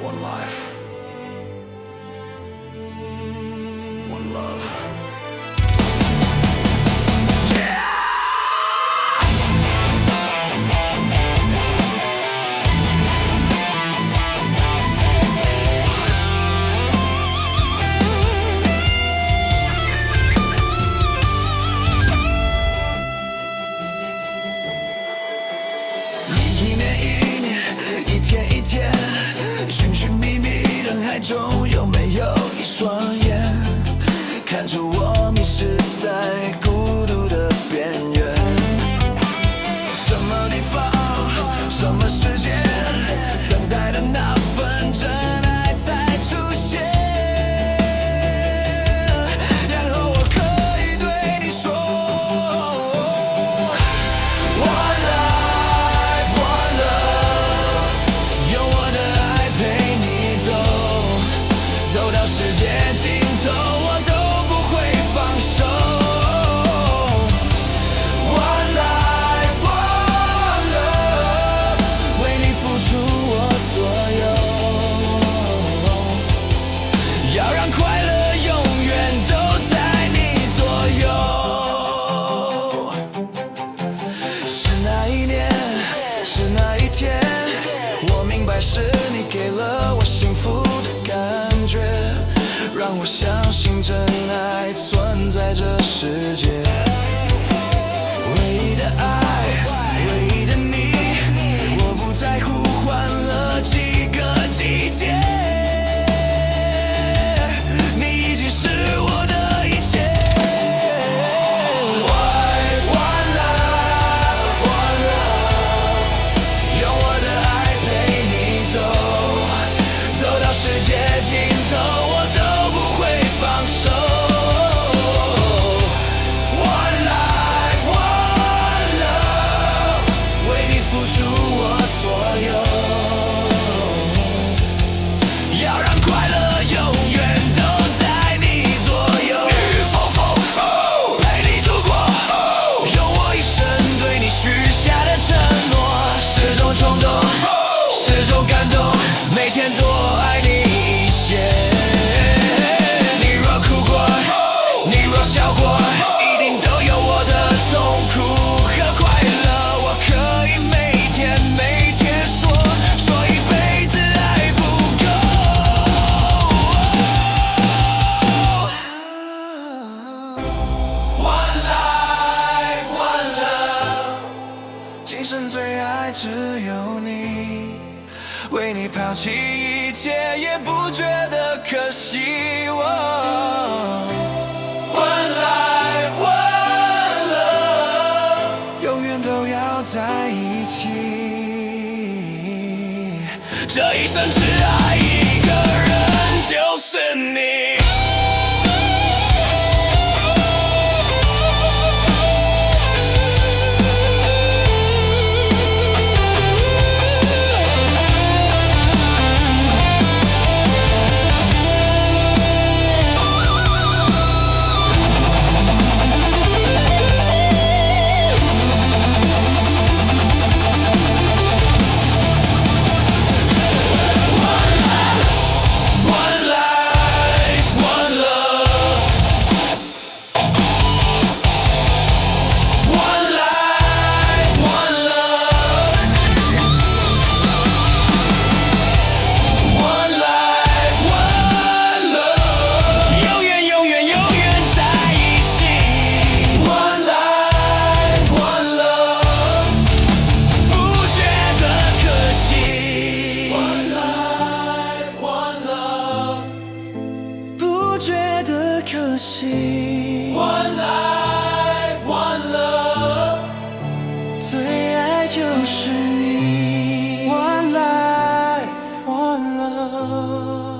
One life, one love.一年一年，一天一天，寻寻觅觅，人海中有没有一双眼，看着我迷失在孤独的边缘？什么地方，什么时间，等待的那份真爱才出现，然后我可以对你说。世界尽头，我都不会放手。One life, one love， 为你付出我所有，要让快乐永远都在你左右。是那一年，是那一天，我明白是你给了我幸福的感觉，让我相信真爱存在这世界。唯一的爱，唯一的你，我不在乎换了几个季节，你已经是我的一切。One love, one love， 用我的爱陪你走，走到世界尽头。每天多爱你一些，你若哭过，你若笑过，一定都有我的痛苦和快乐。我可以每天说一辈子爱不够。One life, one love， 今生最爱只有你。为你抛弃一切也不觉得可惜。One life, one love， 永远都要在一起。这一生只爱一个人，就是你。可惜 One life, one love， 最爱就是你。One life, one love。